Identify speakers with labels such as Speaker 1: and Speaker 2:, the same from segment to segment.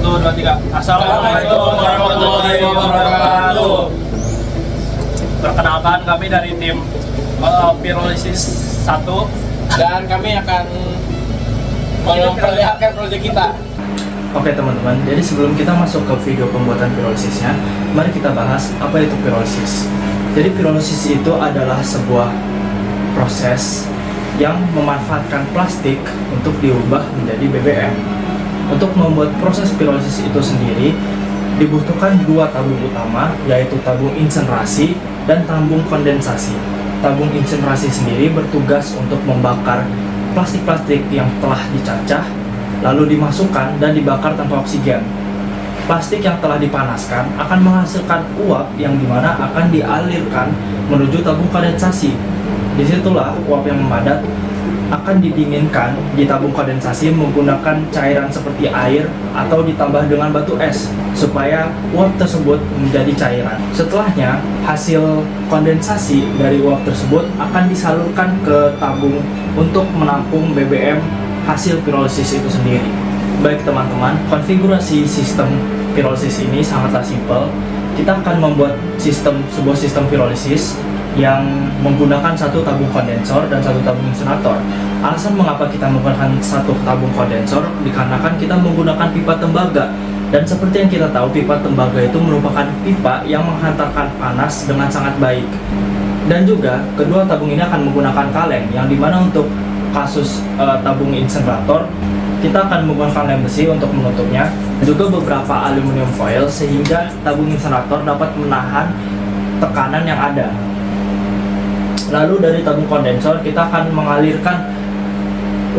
Speaker 1: 1, 2, 3. Assalamualaikum warahmatullahi wabarakatuh. Perkenalkan, kami dari tim Pirolisis 1
Speaker 2: dan kami akan memperlihatkan proyek kita.
Speaker 3: Oke teman-teman, jadi sebelum kita masuk ke video pembuatan pirolisisnya, mari kita bahas apa itu pirolisis. Jadi pirolisis itu adalah sebuah proses yang memanfaatkan plastik untuk diubah menjadi BBM. Untuk membuat proses pirolisis itu sendiri, dibutuhkan dua tabung utama, yaitu tabung insenerasi dan tabung kondensasi. Tabung insenerasi sendiri bertugas untuk membakar plastik-plastik yang telah dicacah, lalu dimasukkan dan dibakar tanpa oksigen. Plastik yang telah dipanaskan akan menghasilkan uap yang dimana akan dialirkan menuju tabung kondensasi. Disitulah uap yang memadat akan didinginkan di tabung kondensasi menggunakan cairan seperti air atau ditambah dengan batu es supaya uap tersebut menjadi cairan. Setelahnya, hasil kondensasi dari uap tersebut akan disalurkan ke tabung untuk menampung BBM hasil pirolisis itu sendiri. Baik teman-teman, konfigurasi sistem pirolisis ini sangatlah simpel. Kita akan membuat sebuah sistem pirolisis yang menggunakan satu tabung kondensor dan satu tabung insinerator. Alasan mengapa kita menggunakan satu tabung kondensor dikarenakan kita menggunakan pipa tembaga. Dan seperti yang kita tahu, pipa tembaga itu merupakan pipa yang menghantarkan panas dengan sangat baik. Dan juga kedua tabung ini akan menggunakan kaleng, yang dimana untuk kasus tabung insinerator kita akan menggunakan lem besi untuk menutupnya, juga beberapa aluminium foil sehingga tabung insinerator dapat menahan tekanan yang ada. Lalu dari tabung kondensor kita akan mengalirkan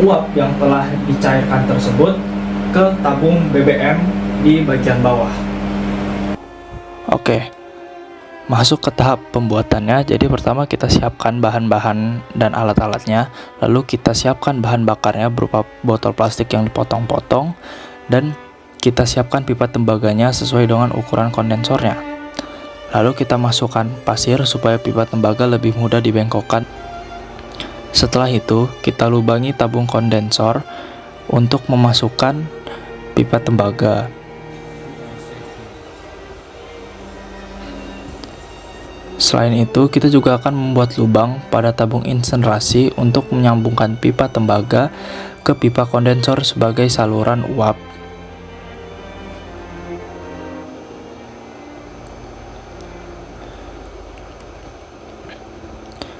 Speaker 3: uap yang telah dicairkan tersebut ke tabung BBM di bagian bawah.
Speaker 4: Oke, masuk ke tahap pembuatannya. Jadi pertama kita siapkan bahan-bahan dan alat-alatnya, lalu kita siapkan bahan bakarnya berupa botol plastik yang dipotong-potong, dan kita siapkan pipa tembaganya sesuai dengan ukuran kondensornya. Lalu kita masukkan pasir supaya pipa tembaga lebih mudah dibengkokkan. Setelah itu kita lubangi tabung kondensor untuk memasukkan pipa tembaga. Selain itu, kita juga akan membuat lubang pada tabung insenerasi untuk menyambungkan pipa tembaga ke pipa kondensor sebagai saluran uap.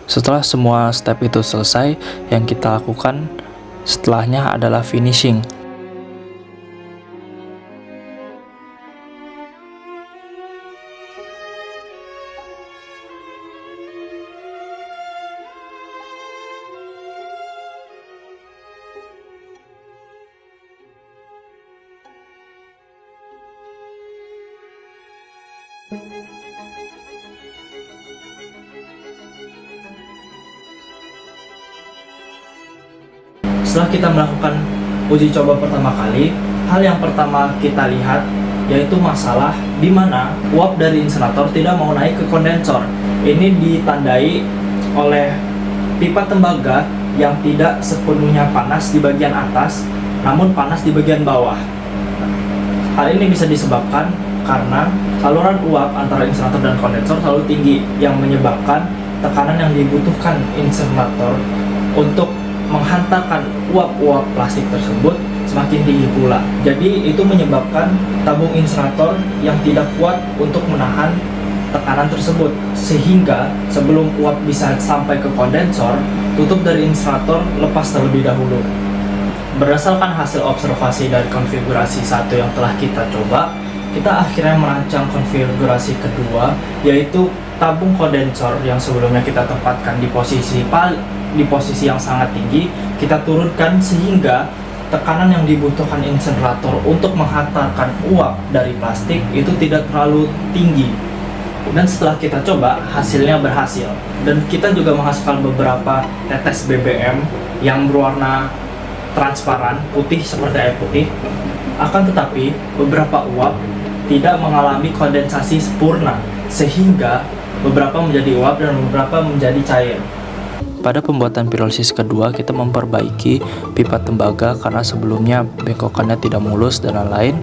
Speaker 4: Setelah semua step itu selesai, yang kita lakukan setelahnya adalah finishing.
Speaker 3: Setelah kita melakukan uji coba pertama kali, hal yang pertama kita lihat yaitu masalah di mana uap dari insinerator tidak mau naik ke kondensor. Ini ditandai oleh pipa tembaga yang tidak sepenuhnya panas di bagian atas, namun panas di bagian bawah. Hal ini bisa disebabkan karena saluran uap antara insinerator dan kondensor terlalu tinggi, yang menyebabkan tekanan yang dibutuhkan insinerator untuk menghantarkan uap-uap plastik tersebut semakin tinggi pula. Jadi itu menyebabkan tabung insinerator yang tidak kuat untuk menahan tekanan tersebut, sehingga sebelum uap bisa sampai ke kondensor, tutup dari insinerator lepas terlebih dahulu. Berdasarkan hasil observasi dari konfigurasi 1 yang telah kita coba, kita akhirnya merancang konfigurasi kedua, yaitu tabung kondensor yang sebelumnya kita tempatkan di posisi yang sangat tinggi, kita turunkan sehingga tekanan yang dibutuhkan insinerator untuk menghantarkan uap dari plastik itu tidak terlalu tinggi. Dan setelah kita coba, hasilnya berhasil, dan kita juga menghasilkan beberapa tetes BBM yang berwarna transparan, putih seperti air putih. Akan tetapi beberapa uap tidak mengalami kondensasi sempurna, sehingga beberapa menjadi uap dan beberapa menjadi cair.
Speaker 4: Pada pembuatan pirolisis kedua, kita memperbaiki pipa tembaga karena sebelumnya bengkokannya tidak mulus dan lain-lain.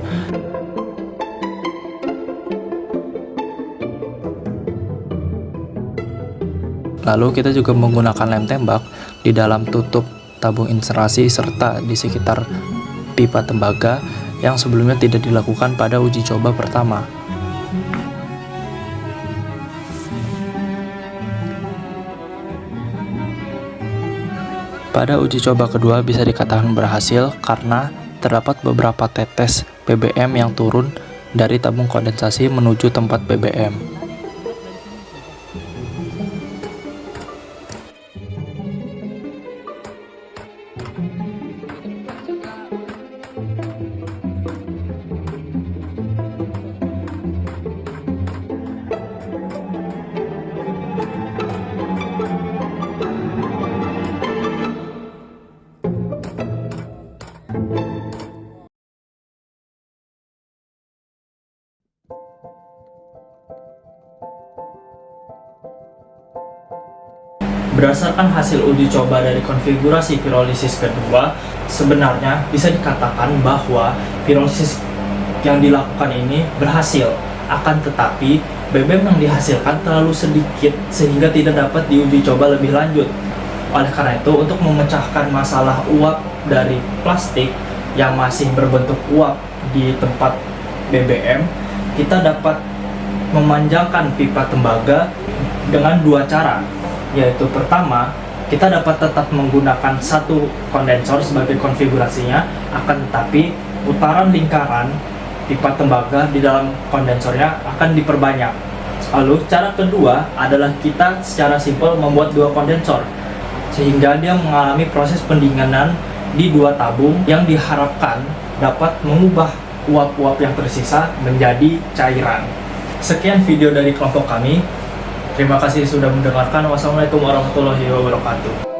Speaker 4: Lalu kita juga menggunakan lem tembak di dalam tutup tabung inserasi serta di sekitar pipa tembaga yang sebelumnya tidak dilakukan pada uji coba pertama. Pada uji coba kedua bisa dikatakan berhasil karena terdapat beberapa tetes BBM yang turun dari tabung kondensasi menuju tempat BBM.
Speaker 3: Berdasarkan hasil uji coba dari konfigurasi pirolisis kedua, sebenarnya bisa dikatakan bahwa pirolisis yang dilakukan ini berhasil. Akan tetapi, BBM yang dihasilkan terlalu sedikit sehingga tidak dapat diuji coba lebih lanjut. Oleh karena itu, untuk memecahkan masalah uap dari plastik yang masih berbentuk uap di tempat BBM, kita dapat memanjangkan pipa tembaga dengan dua cara. Yaitu pertama, kita dapat tetap menggunakan satu kondensor sebagai konfigurasinya, akan tetapi putaran lingkaran pipa tembaga di dalam kondensornya akan diperbanyak. Lalu cara kedua adalah kita secara simpel membuat dua kondensor sehingga dia mengalami proses pendinginan di dua tabung yang diharapkan dapat mengubah uap-uap yang tersisa menjadi cairan. Sekian video dari kelompok kami. Terima kasih sudah mendengarkan. Wassalamualaikum warahmatullahi wabarakatuh.